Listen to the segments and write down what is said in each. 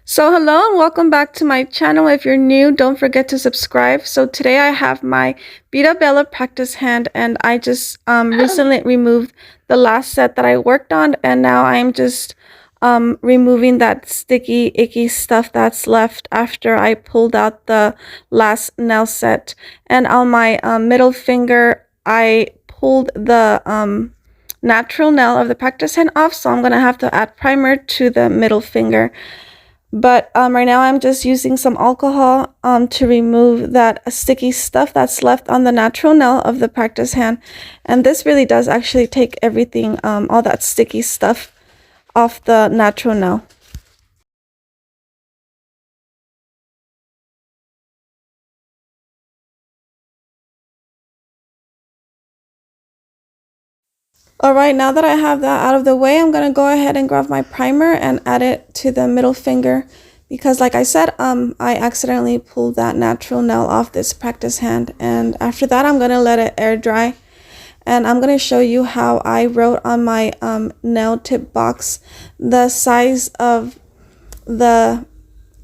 So hello and welcome back to my channel. If you're new, don't forget to subscribe. So today I have my Veeda practice hand, and I just recently removed the last set that I worked on, and now I'm just removing that sticky icky stuff that's left after I pulled out the last nail set. And on my middle finger I pulled the natural nail of the practice hand off, so I'm gonna have to add primer to the middle finger. But right now I'm just using some alcohol to remove that sticky stuff that's left on the natural nail of the practice hand. And this really does actually take everything, all that sticky stuff off the natural nail. Alright, now that I have that out of the way, I'm going to go ahead and grab my primer and add it to the middle finger. Because like I said, I accidentally pulled that natural nail off this practice hand. And after that, I'm going to let it air dry. And I'm going to show you how I wrote on my nail tip box the size of the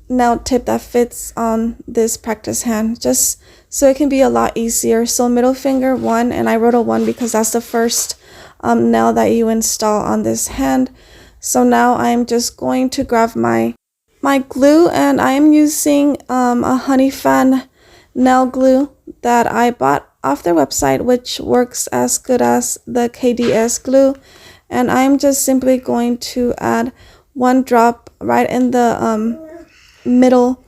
nail tip that fits on this practice hand, just so it can be a lot easier. So middle finger 1, and I wrote a 1 because that's the first nail that you install on this hand. So now I'm just going to grab my glue, and I am using a honey fan nail glue that I bought off their website, which works as good as the KDS glue. And I'm just simply going to add 1 drop right in the middle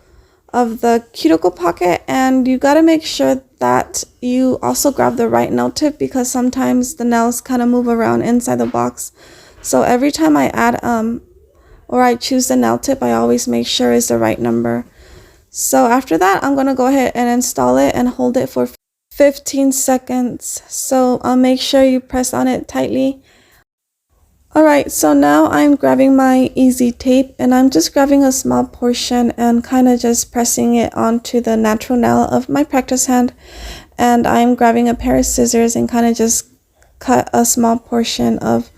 of the cuticle pocket, and you got to make sure that you also grab the right nail tip, because sometimes the nails kind of move around inside the box. So every time I add or I choose the nail tip, I always make sure it's the right number. So after that, I'm going to go ahead and install it and hold it for 15 seconds. So make sure you press on it tightly. Alright, so now I'm grabbing my easy tape, and I'm just grabbing a small portion and kind of just pressing it onto the natural nail of my practice hand. And I'm grabbing a pair of scissors and kind of just cut a small portion of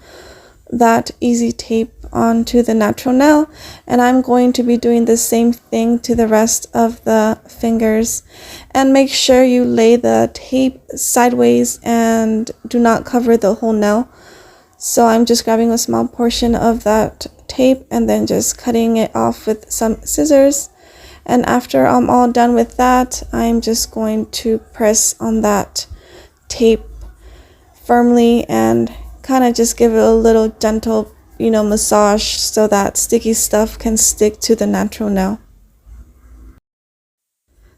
that easy tape onto the natural nail. And I'm going to be doing the same thing to the rest of the fingers. And make sure you lay the tape sideways and do not cover the whole nail. So I'm just grabbing a small portion of that tape and then just cutting it off with some scissors. And after I'm all done with that, I'm just going to press on that tape firmly and kind of just give it a little gentle, massage, so that sticky stuff can stick to the natural nail.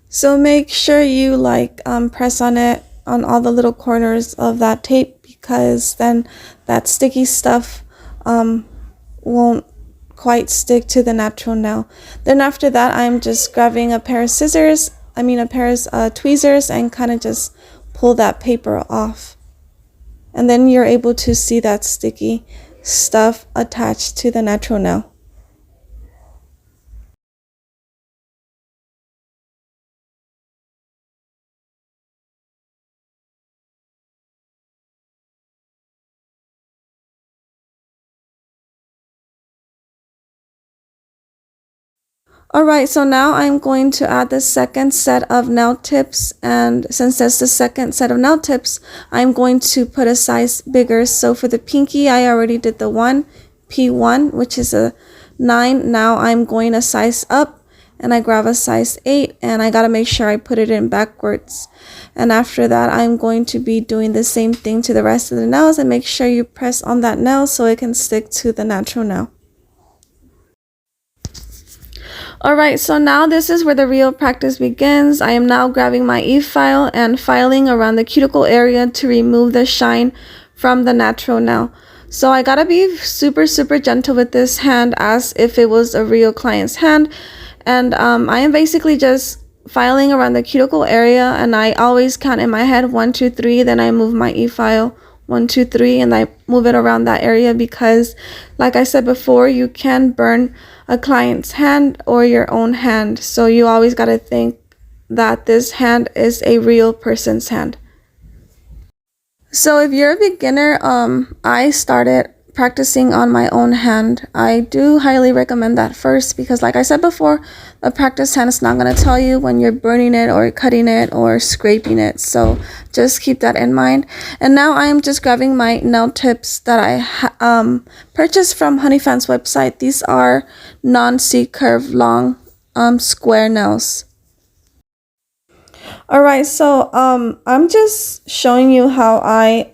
So make sure you press on it on all the little corners of that tape, because then that sticky stuff won't quite stick to the natural nail. Then after that, I'm just grabbing a pair of scissors, a pair of tweezers, and kind of just pull that paper off. And then you're able to see that sticky stuff attached to the natural nail. Alright, so now I'm going to add the second set of nail tips, and since that's the second set of nail tips, I'm going to put a size bigger. So for the pinky, I already did the P1, which is a 9. Now I'm going a size up, and I grab a size 8, and I gotta make sure I put it in backwards. And after that, I'm going to be doing the same thing to the rest of the nails, and make sure you press on that nail so it can stick to the natural nail. Alright, so now this is where the real practice begins. I am now grabbing my e-file and filing around the cuticle area to remove the shine from the natural nail. So I gotta be super gentle with this hand, as if it was a real client's hand. And I am basically just filing around the cuticle area, and I always count in my head 1, 2, 3, then I move my e-file 1, 2, 3, and I move it around that area, because like I said before, you can burn a client's hand or your own hand. So you always got to think that this hand is a real person's hand. So if you're a beginner, I started practicing on my own hand. I do highly recommend that first because, like I said before, the practice hand is not going to tell you when you're burning it or cutting it or scraping it. So just keep that in mind. And now I am just grabbing my nail tips that I purchased from Honeyfan's website. These are non-C-curve long square nails. Alright, so I'm just showing you how I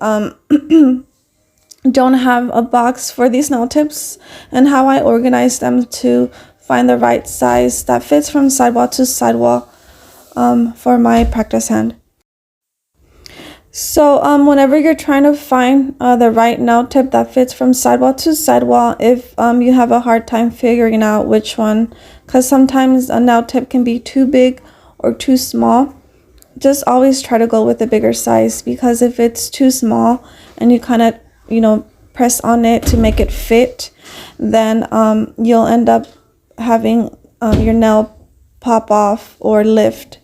don't have a box for these nail tips and how I organize them to find the right size that fits from sidewall to sidewall for my practice hand. So whenever you're trying to find the right nail tip that fits from sidewall to sidewall, if you have a hard time figuring out which one, because sometimes a nail tip can be too big or too small, just always try to go with the bigger size, because if it's too small and you kind of press on it to make it fit, then you'll end up having your nail pop off or lift.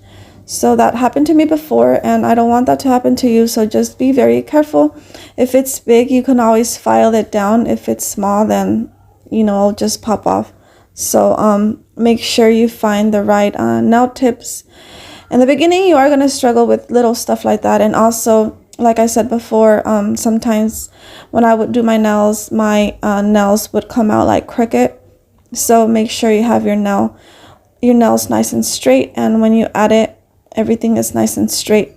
So that happened to me before, and I don't want that to happen to you, so just be very careful. If it's big, you can always file it down. If it's small, then it'll just pop off. So make sure you find the right nail tips. In the beginning, you are going to struggle with little stuff like that, and also, like I said before, sometimes when I would do my nails would come out like crooked. So make sure you have your nails nice and straight, and when you add it, everything is nice and straight.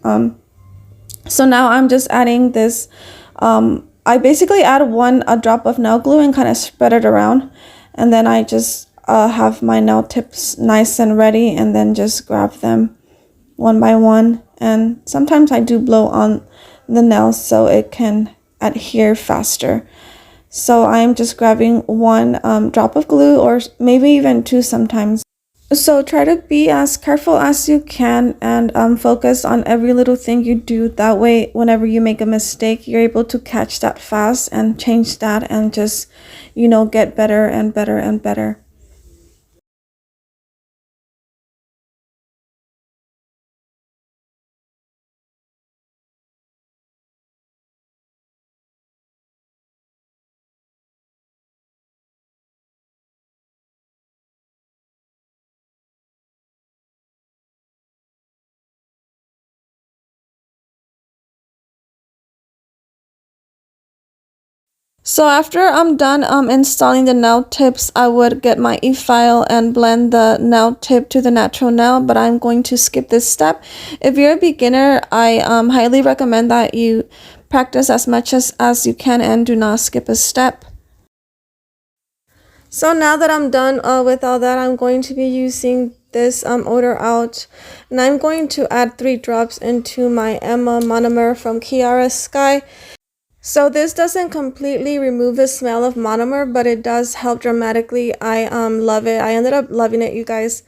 So now I'm just adding this. I basically add a drop of nail glue and kind of spread it around, and then I just have my nail tips nice and ready, and then just grab them one by one. And sometimes I do blow on the nails so it can adhere faster. So I'm just grabbing one drop of glue, or maybe even two sometimes. So try to be as careful as you can and focus on every little thing you do. That way, whenever you make a mistake, you're able to catch that fast and change that and just, get better and better and better. So after I'm done installing the nail tips, I would get my e-file and blend the nail tip to the natural nail, but I'm going to skip this step. If you're a beginner, I highly recommend that you practice as much as you can and do not skip a step. So now that I'm done with all that, I'm going to be using this odor out, and I'm going to add 3 drops into my Emma monomer from Kiara Sky. So this doesn't completely remove the smell of monomer, but it does help dramatically. I love it. I ended up loving it, you guys.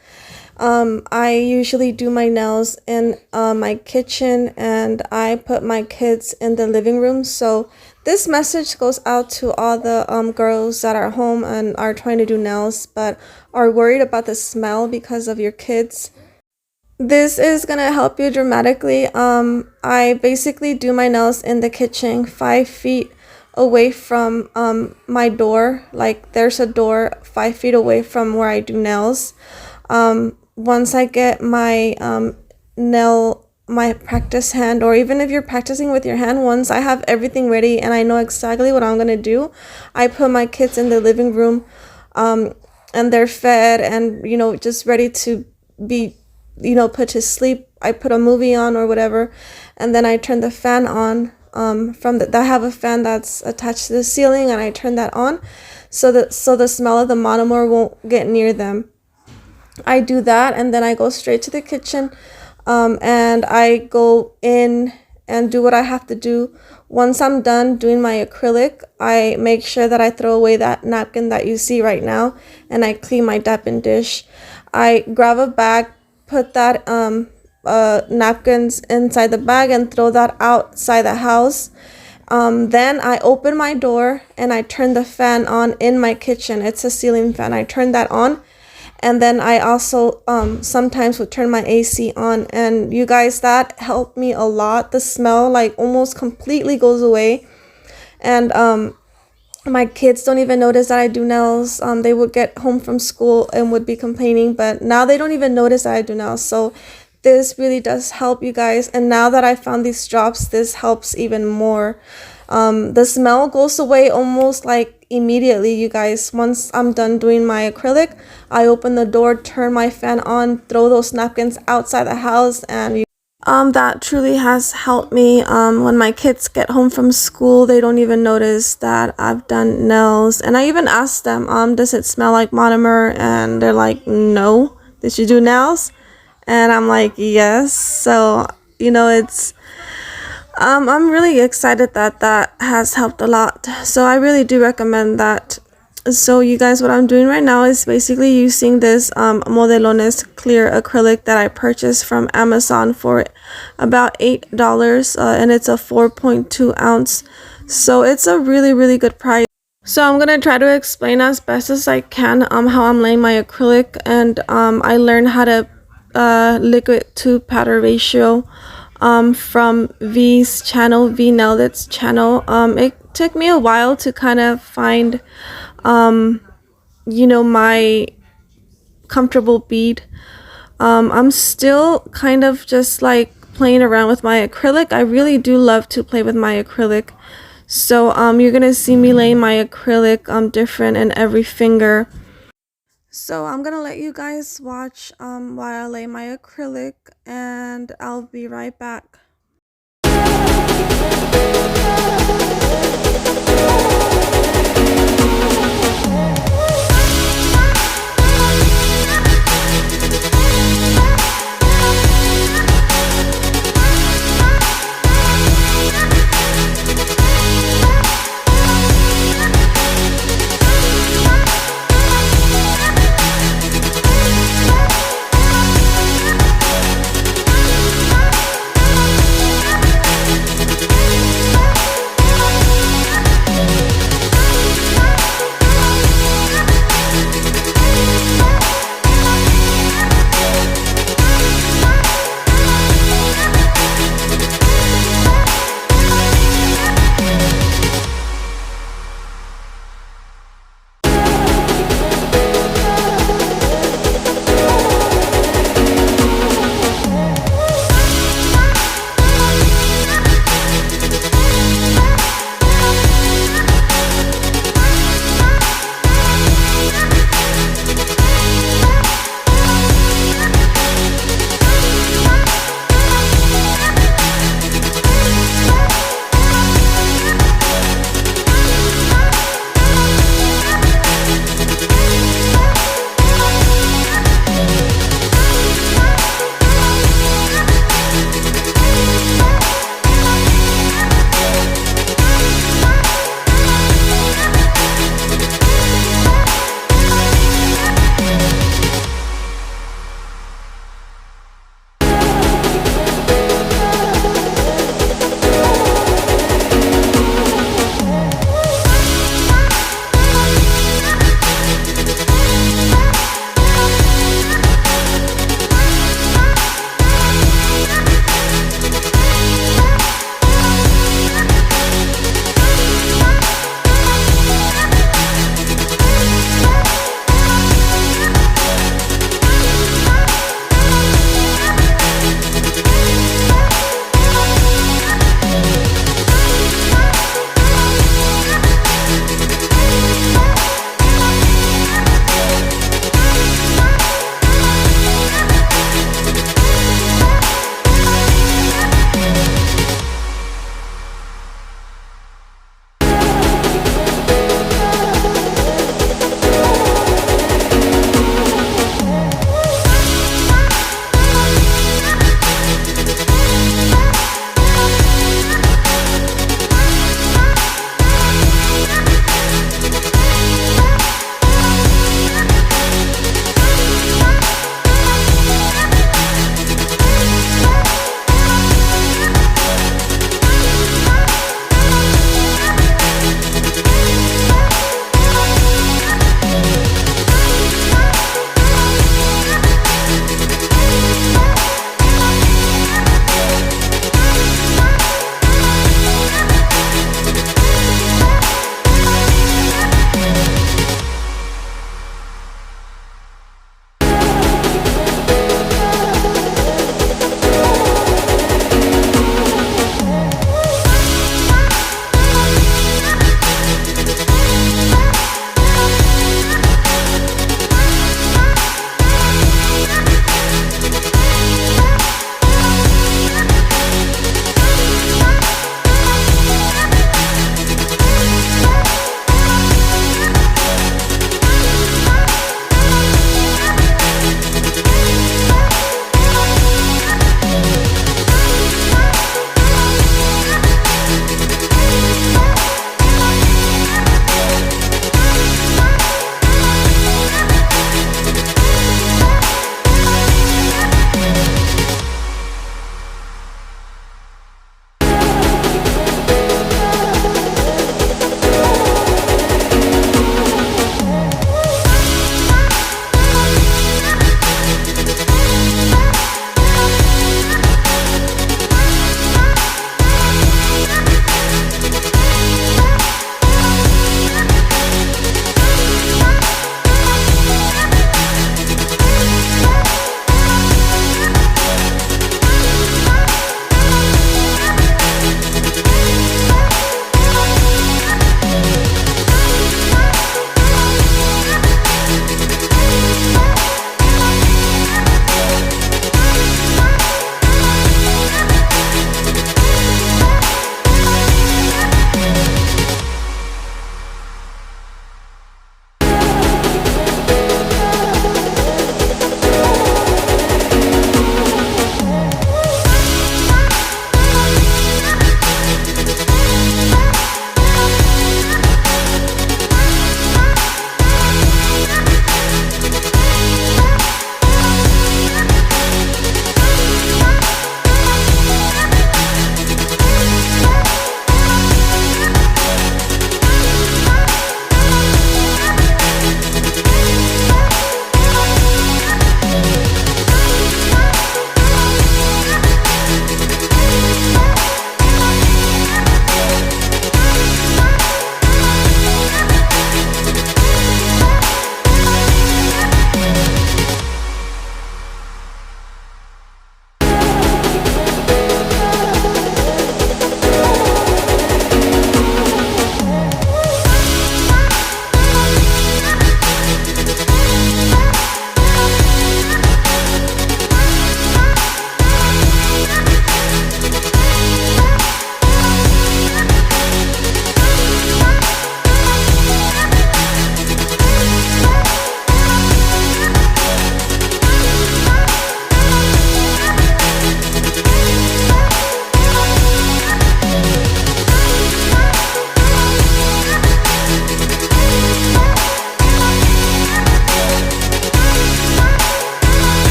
I usually do my nails in my kitchen, and I put my kids in the living room. So this message goes out to all the girls that are home and are trying to do nails but are worried about the smell because of your kids. This is gonna help you dramatically. I basically do my nails in the kitchen 5 feet away from my door. Like there's a door 5 feet away from where I do nails. Once I get my my practice hand, or even if you're practicing with your hand, once I have everything ready and I know exactly what I'm gonna do, I put my kids in the living room and they're fed and just ready to be put to sleep. I put a movie on or whatever, and then I turn the fan on. I have a fan that's attached to the ceiling, and I turn that on so the smell of the monomer won't get near them. I do that, and then I go straight to the kitchen, and I go in and do what I have to do. Once I'm done doing my acrylic, I make sure that I throw away that napkin that you see right now, and I clean my Dapin dish. I grab a bag, put that napkins inside the bag, and throw that outside the house. Then I open my door and I turn the fan on in my kitchen. It's a ceiling fan. I turn that on, and then I also sometimes would turn my AC on. And you guys, that helped me a lot. The smell like almost completely goes away. And My kids don't even notice that I do nails. They would get home from school and would be complaining, but now they don't even notice that I do nails. So this really does help, you guys. And now that I found these drops, this helps even more. The smell goes away almost like immediately, you guys. Once I'm done doing my acrylic, I open the door, turn my fan on, throw those napkins outside the house, and that truly has helped me. When my kids get home from school, they don't even notice that I've done nails. And I even asked them, does it smell like monomer? And they're like, no. Did you do nails? And I'm like, yes. So, you know, it's I'm really excited that that has helped a lot. So I really do recommend that. So you guys, what I'm doing right now is basically using this Modelones clear acrylic that I purchased from Amazon for about $8, and it's a 4.2 ounce. So it's a really good price. So I'm gonna try to explain as best as I can how I'm laying my acrylic, and I learned how to liquid to powder ratio from V's channel, V Nailed It's channel. It took me a while to kind of find you know, my comfortable bead. I'm still kind of just like playing around with my acrylic. I really do love to play with my acrylic. So you're gonna see me laying my acrylic different in every finger. So I'm gonna let you guys watch while I lay my acrylic, and I'll be right back.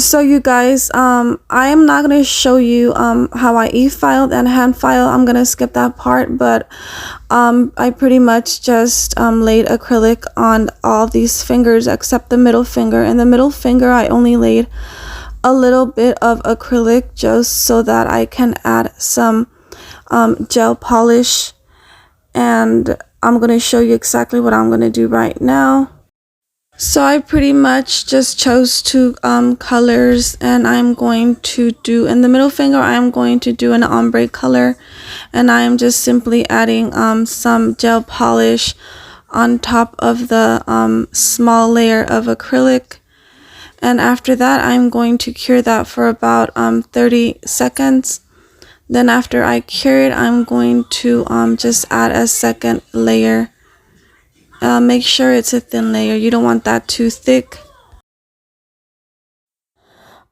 So you guys, I am not gonna show you how I e-filed and hand file. I'm gonna skip that part, but I pretty much just laid acrylic on all these fingers except the middle finger. And the middle finger, I only laid a little bit of acrylic just so that I can add some gel polish. And I'm gonna show you exactly what I'm gonna do right now. So I pretty much just chose two colors, and I'm going to do in the middle finger, I'm going to do an ombre color, and I am just simply adding some gel polish on top of the small layer of acrylic. And after that, I'm going to cure that for about 30 seconds. Then after I cure it, I'm going to just add a second layer. Make sure it's a thin layer. You don't want that too thick.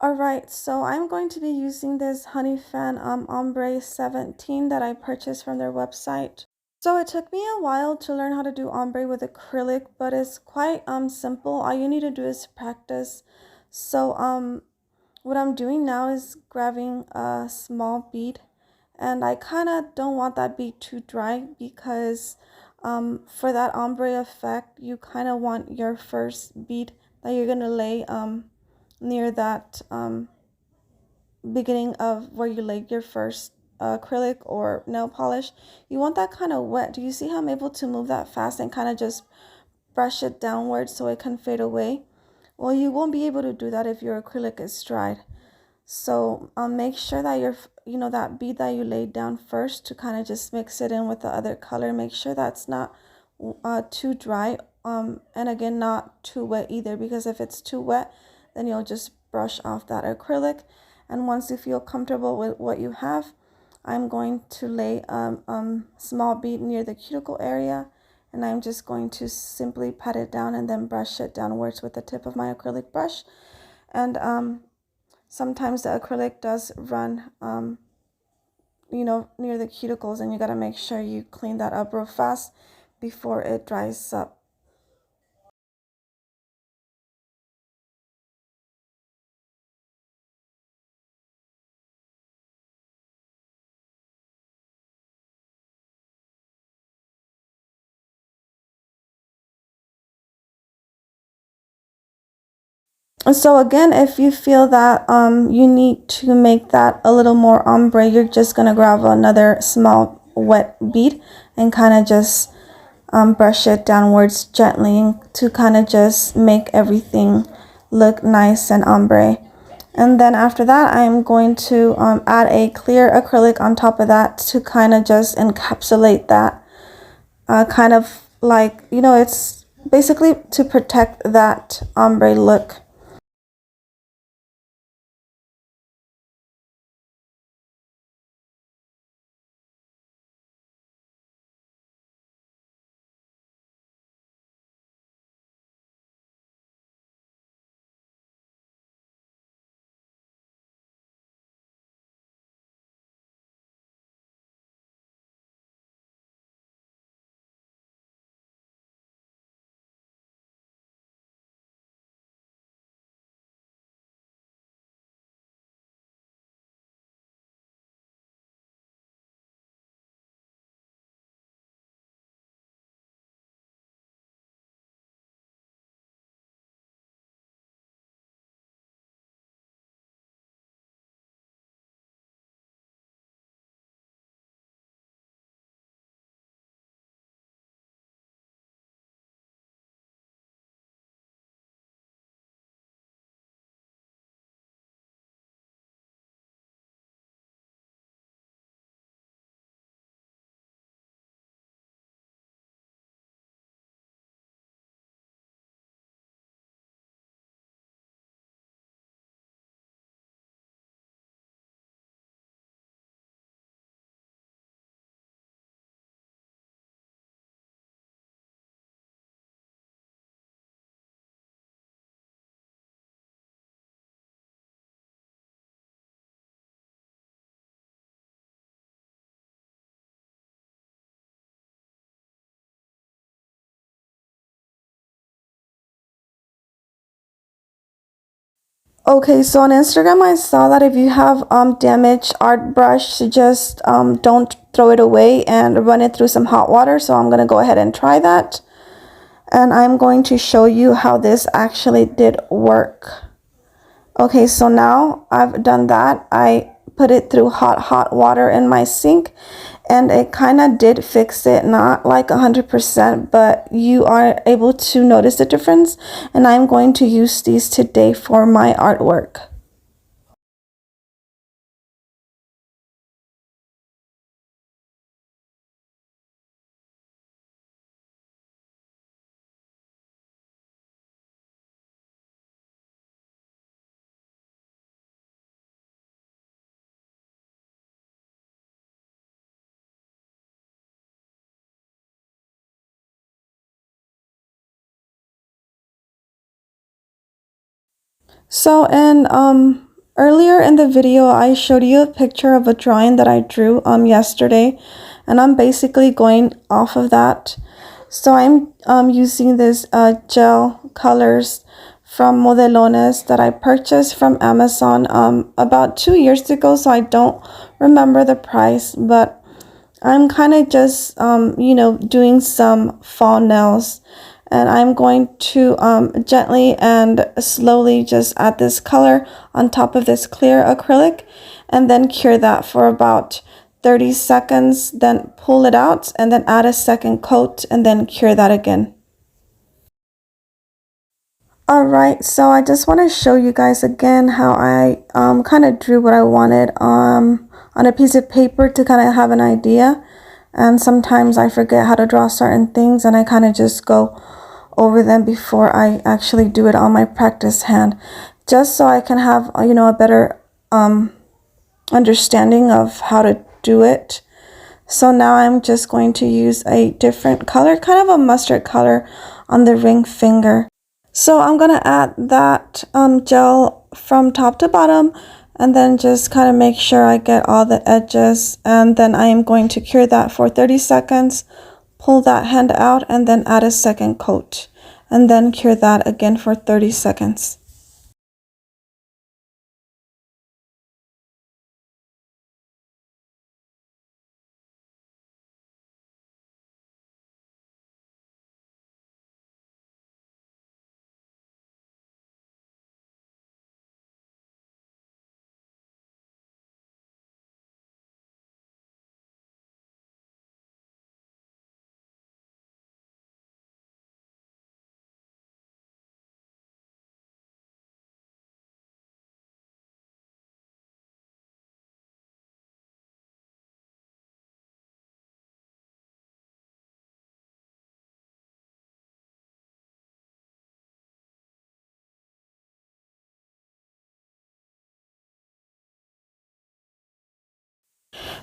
Alright, so I'm going to be using this Honey Fan Ombre 17 that I purchased from their website. So it took me a while to learn how to do ombre with acrylic, but it's quite simple. All you need to do is practice. So what I'm doing now is grabbing a small bead, and I kind of don't want that bead too dry because for that ombre effect, you kind of want your first bead that you're gonna lay near that beginning of where you laid your first acrylic or nail polish. You want that kind of wet. Do you see how I'm able to move that fast and kind of just brush it downward so it can fade away? Well, you won't be able to do that if your acrylic is dried. So make sure that that bead that you laid down first to kind of just mix it in with the other color. Make sure that's not too dry, and again not too wet either, because if it's too wet, then you'll just brush off that acrylic. And once you feel comfortable with what you have, I'm going to lay small bead near the cuticle area, and I'm just going to simply pat it down and then brush it downwards with the tip of my acrylic brush. And sometimes the acrylic does run near the cuticles, and you got to make sure you clean that up real fast before it dries up. So again, if you feel that you need to make that a little more ombre, you're just gonna grab another small wet bead and kind of just brush it downwards gently to kind of just make everything look nice and ombre. And then after that, I'm going to add a clear acrylic on top of that to kind of just encapsulate that, kind of like, it's basically to protect that ombre look. Okay, so on Instagram, I saw that if you have damaged art brush, just don't throw it away and run it through some hot water. So I'm gonna go ahead and try that, and I'm going to show you how this actually did work. Okay, so now I've done that. I put it through hot water in my sink, and it kind of did fix it, not like 100%, but you are able to notice the difference. And I'm going to use these today for my artwork. So in earlier in the video, I showed you a picture of a drawing that I drew yesterday, and I'm basically going off of that. So I'm using this gel colors from Modelones that I purchased from Amazon about 2 years ago, so I don't remember the price, but I'm kind of just doing some fall nails, and I'm going to gently and slowly just add this color on top of this clear acrylic, and then cure that for about 30 seconds, then pull it out and then add a second coat and then cure that again. Alright, so I just want to show you guys again how I kind of drew what I wanted on a piece of paper to kind of have an idea. And sometimes I forget how to draw certain things, and I kind of just go over them before I actually do it on my practice hand, just so I can have a better understanding of how to do it. So now I'm just going to use a different color, kind of a mustard color, on the ring finger. So I'm gonna add that gel from top to bottom, and then just kind of make sure I get all the edges, and then I am going to cure that for 30 seconds, pull that hand out, and then add a second coat, and then cure that again for 30 seconds.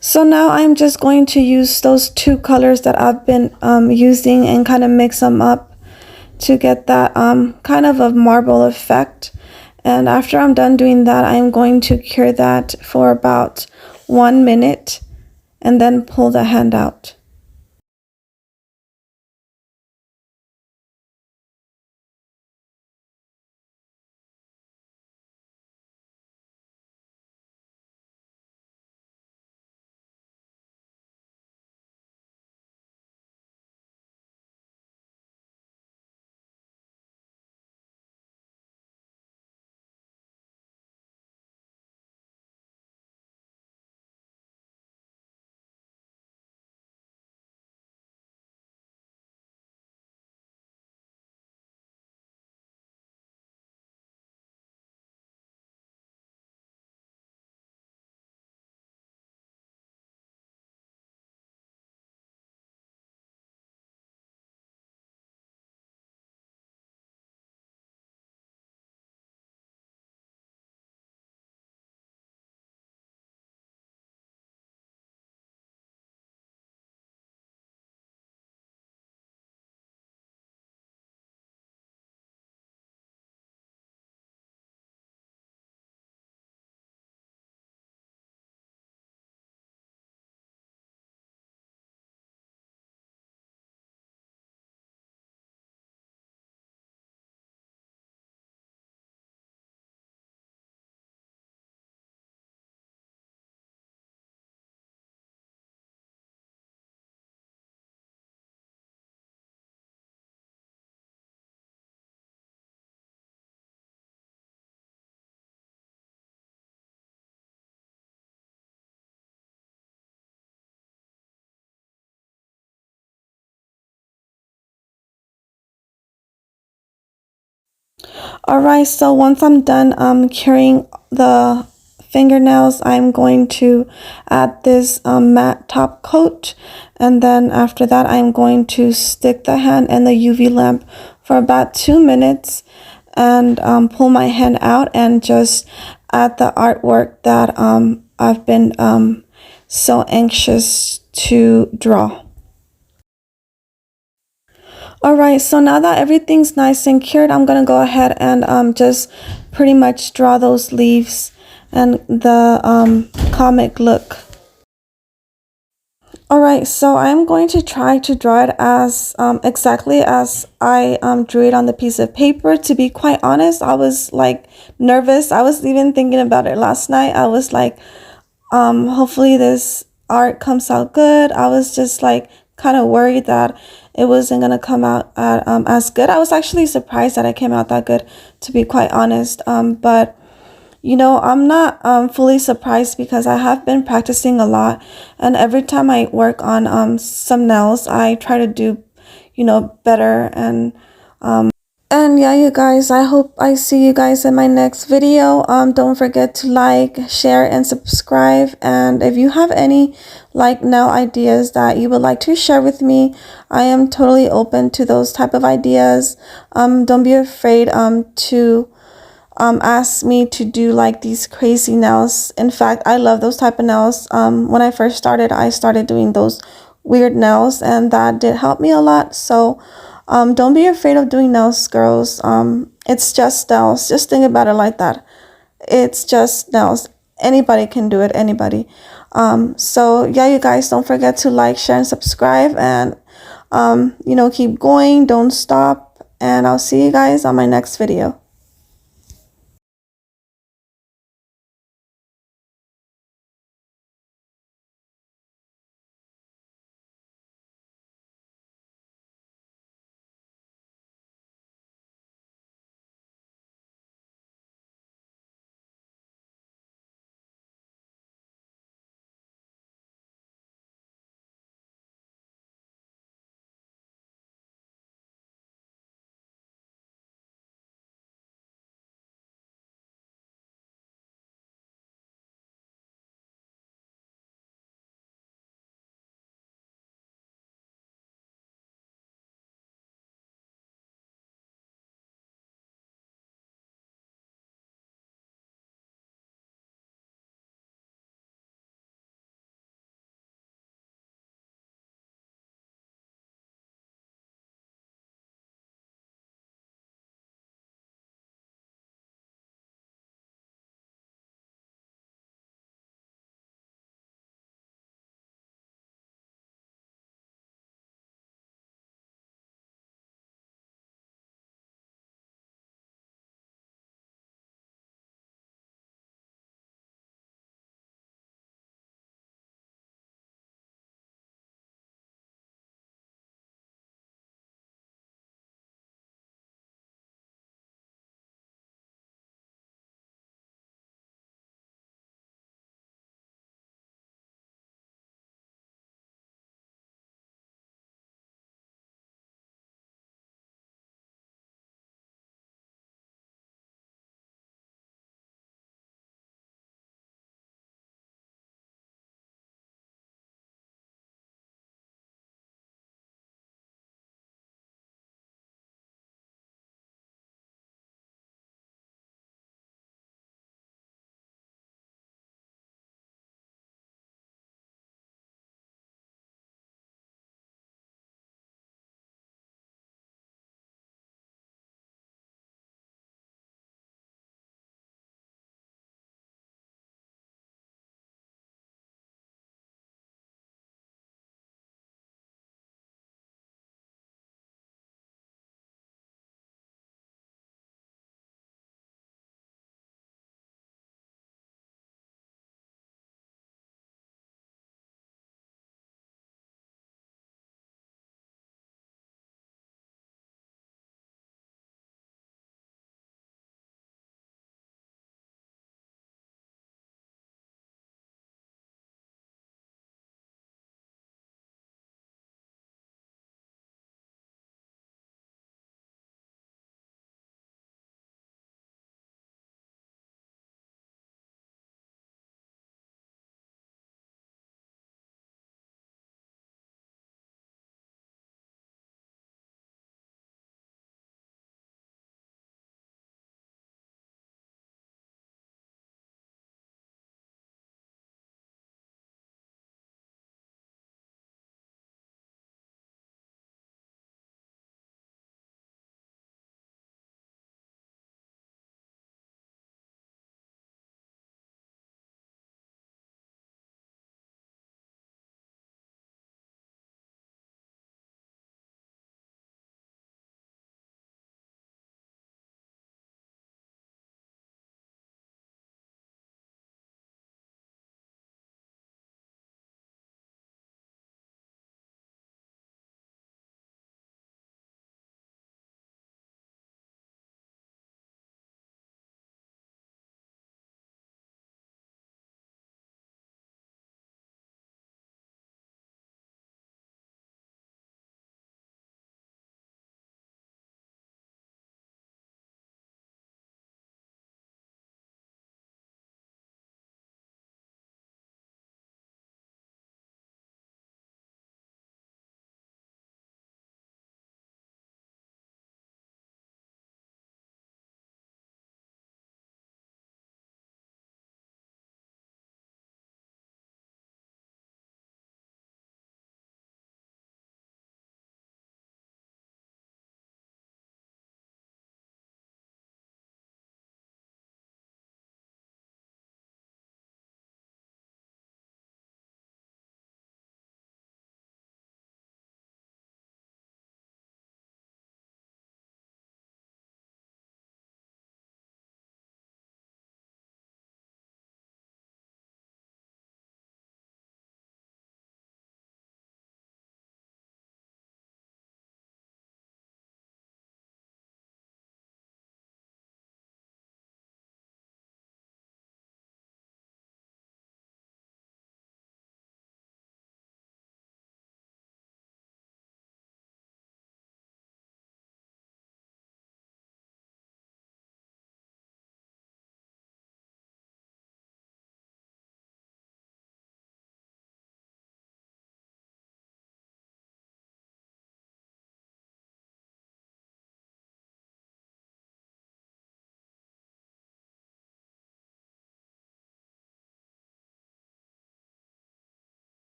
So now I'm just going to use those two colors that I've been using and kind of mix them up to get that kind of a marble effect. And after I'm done doing that, I'm going to cure that for about 1 minute and then pull the hand out. Alright, so once I'm done curing the fingernails, I'm going to add this matte top coat, and then after that I'm going to stick the hand in the UV lamp for about 2 minutes and pull my hand out and just add the artwork that I've been so anxious to draw. Alright, so now that everything's nice and cured, I'm going to go ahead and just pretty much draw those leaves and the comic look. Alright, so I'm going to try to draw it as exactly as I drew it on the piece of paper. To be quite honest, I was like nervous. I was even thinking about it last night. I was like, hopefully this art comes out good. I was just like kind of worried that it wasn't gonna come out as good. I was actually surprised that it came out that good, to be quite honest. But you know, I'm not fully surprised because I have been practicing a lot, and every time I work on some nails, I try to do, you know, better. And yeah, you guys, I hope I see you guys in my next video. Don't forget to like, share, and subscribe. And if you have any like nail ideas that you would like to share with me, I am totally open to those type of ideas. Don't be afraid to ask me to do like these crazy nails. In fact, I love those type of nails. When I first started, I started doing those weird nails, and that did help me a lot. So don't be afraid of doing nails, girls. It's just nails. Just think about it like that. It's just nails. Anybody can do it. Anybody. So yeah, you guys, don't forget to like, share, and subscribe, and you know, keep going. Don't stop. And I'll see you guys on my next video.